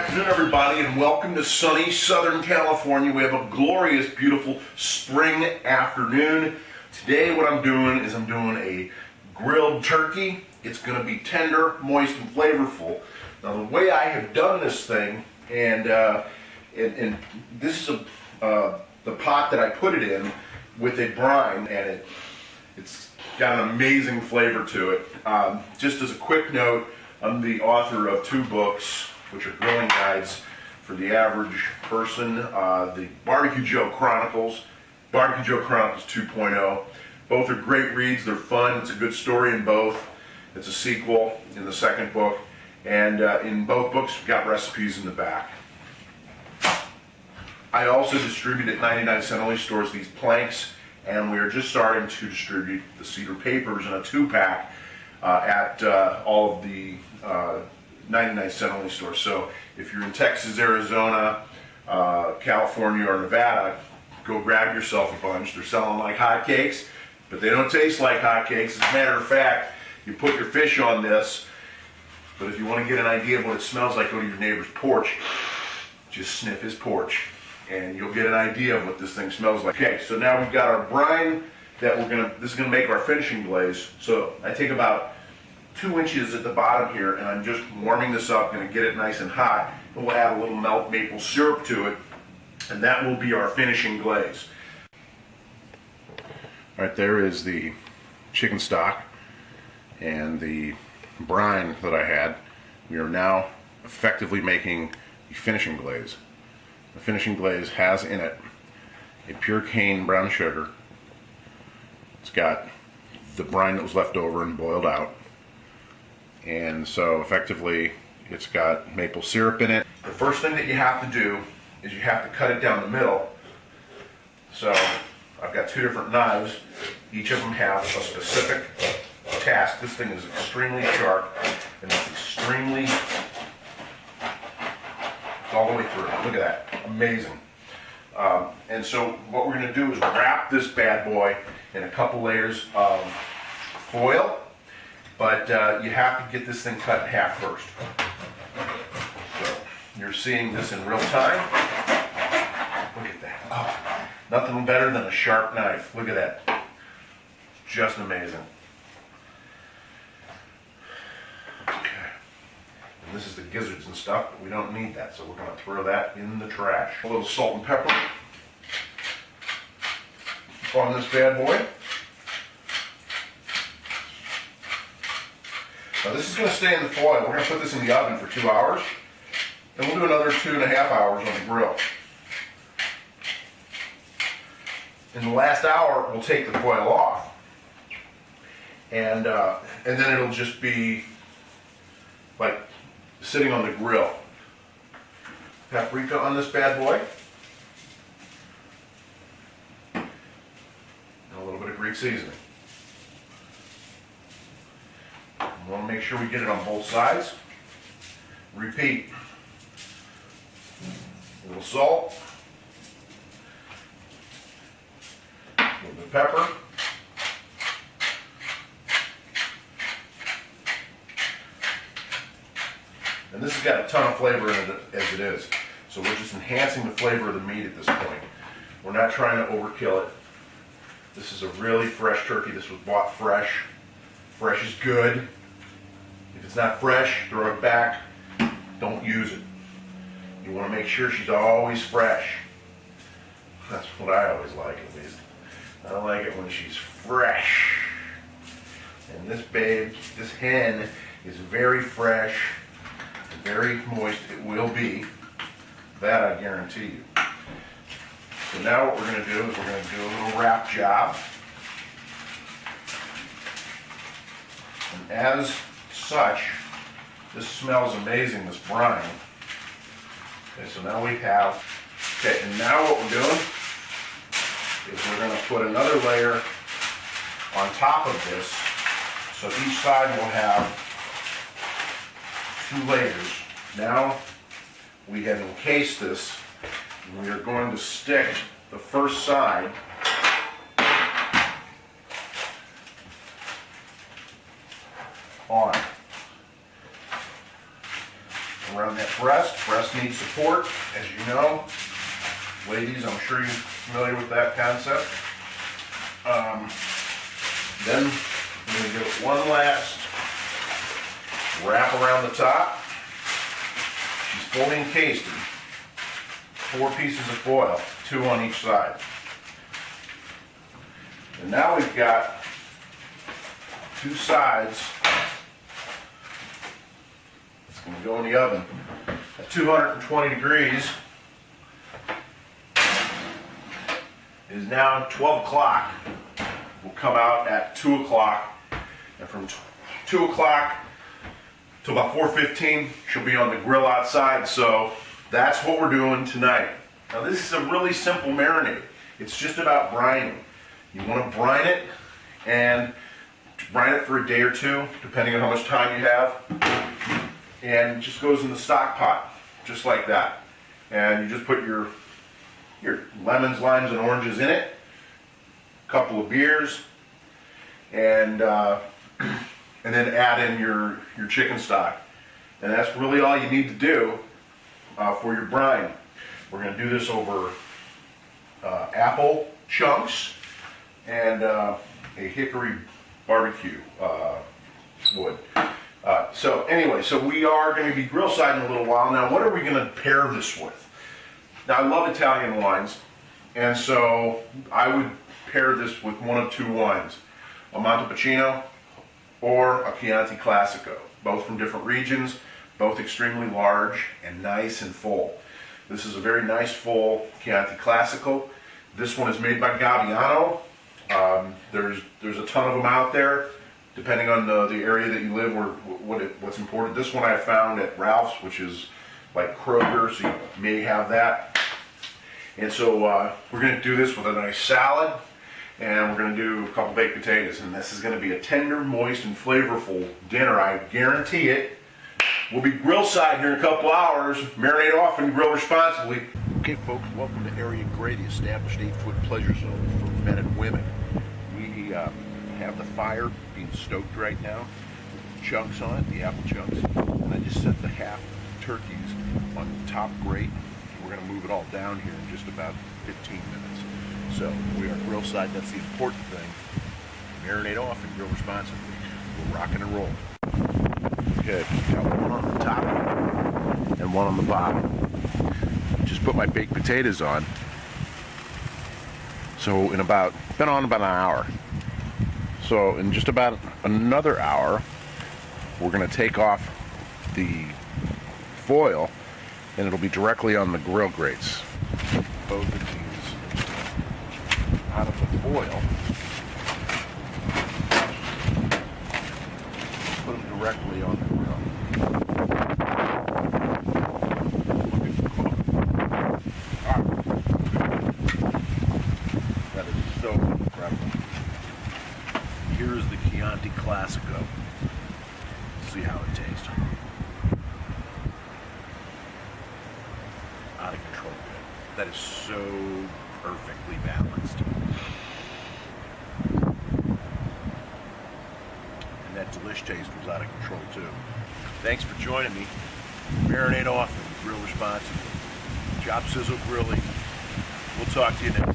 afternoon, everybody, and welcome to sunny Southern California. We have a glorious, beautiful spring afternoon. Today what I'm doing is I'm doing a grilled turkey. It's going to be tender, moist, and flavorful. Now the way I have done this thing, and this is the pot that I put it in with a brine, and it's got an amazing flavor to it. Just as a quick note, I'm the author of 2 books, which are grilling guides for the average person. The Barbecue Joe Chronicles, Barbecue Joe Chronicles 2.0. Both are great reads, they're fun, it's a good story in both. It's a sequel in the second book, and in both books we've got recipes in the back. I also distribute at 99-cent only stores these planks, and we are just starting to distribute the cedar papers in a 2-pack at all of the 99-cent only stores. So if you're in Texas, Arizona, California, or Nevada, go grab yourself a bunch. They're selling like hotcakes, but they don't taste like hotcakes. As a matter of fact, you put your fish on this, but if you want to get an idea of what it smells like, go to your neighbor's porch. Just sniff his porch, and you'll get an idea of what this thing smells like. Okay, so now we've got our brine that this is gonna make our finishing glaze. So I take about 2 inches at the bottom here, and I'm just warming this up, gonna get it nice and hot, and we'll add a little melt maple syrup to it, and that will be our finishing glaze. All right, there is the chicken stock and the brine that I had. We are now effectively making the finishing glaze. The finishing glaze has in it a pure cane brown sugar. It's got the brine that was left over and boiled out. And so effectively it's got maple syrup in it. The first thing that you have to do is you have to cut it down the middle. So I've got 2 different knives. Each of them have a specific task. This thing is extremely sharp, and it's extremely, it's all the way through. Look at that, amazing. And so what we're going to do is wrap this bad boy in a couple layers of foil, but you have to get this thing cut in half first. So you're seeing this in real time. Look at that. Oh, nothing better than a sharp knife. Look at that. Just amazing. Okay. And this is the gizzards and stuff, but we don't need that, so we're going to throw that in the trash. A little salt and pepper on this bad boy. Now this is going to stay in the foil. We're going to put this in the oven for 2 hours, and we'll do another 2.5 hours on the grill. In the last hour, we'll take the foil off, and then it'll just be like sitting on the grill. Paprika on this bad boy, and a little bit of Greek seasoning. We want to make sure we get it on both sides. Repeat. A little salt, a little bit of pepper, and this has got a ton of flavor in it as it is. So we're just enhancing the flavor of the meat at this point. We're not trying to overkill it. This is a really fresh turkey. This was bought fresh. Fresh is good. If it's not fresh, throw it back. Don't use it. You want to make sure she's always fresh. That's what I always like, at least. I like it when she's fresh. And this babe, this hen, is very fresh, very moist. It will be. That I guarantee you. So now what we're going to do is we're going to do a little wrap job. And as such, this smells amazing, this brine. Okay, so now we have, okay, and now what we're doing is we're going to put another layer on top of this. So each side will have 2 layers. Now we have encased this, and we are going to stick the first side on. around that breast. Breast needs support, as you know. Ladies, I'm sure you're familiar with that concept. Then I'm going to give it one last wrap around the top. She's fully encased in 4 pieces of foil, 2 on each side. And now we've got 2 sides. It's going to go in the oven at 220 degrees. It is now 12 o'clock. We'll come out at 2 o'clock. And from 2 o'clock to about 4:15, she'll be on the grill outside. So that's what we're doing tonight. Now this is a really simple marinade. It's just about brining. You want to brine it, and brine it for a day or 2, depending on how much time you have. And it just goes in the stock pot, just like that. And you just put your lemons, limes, and oranges in it, a couple of beers, and then add in your chicken stock. And that's really all you need to do for your brine. We're going to do this over apple chunks and a hickory barbecue wood. So anyway, so we are going to be grill siding in a little while. Now, what are we going to pair this with? Now, I love Italian wines, and so I would pair this with one of 2 wines, a Montepulciano or a Chianti Classico, both from different regions, both extremely large and nice and full. This is a very nice full Chianti Classico. This one is made by Gabbiano. There's a ton of them out there, depending on the area that you live or what's important. This one I found at Ralph's, which is like Kroger, so you may have that. And so we're going to do this with a nice salad, and we're going to do a couple baked potatoes. And this is going to be a tender, moist, and flavorful dinner. I guarantee it. We'll be grill side here in a couple hours. Marinate off and grill responsibly. Okay, folks, welcome to Area Grey, the established 8-foot pleasure zone for men and women. We have the fire being stoked right now, with chunks on it, the apple chunks, and I just set the half turkeys on the top grate. We're going to move it all down here in just about 15 minutes. So we are grill side, that's the important thing. Marinate off and grill responsibly. We're rocking and rolling. Okay, got one on the top and one on the bottom. Just put my baked potatoes on. So been on about an hour. So in just about another hour, we're going to take off the foil, and it'll be directly on the grill grates. Both of these out of the foil. Put them directly on the grill. That is so incredible. Here's the Chianti Classico. See how it tastes. Out of control. That is so perfectly balanced. And that delish taste was out of control too. Thanks for joining me. Marinate off and grill responsibly. Chop, sizzle, grilling. We'll talk to you next time.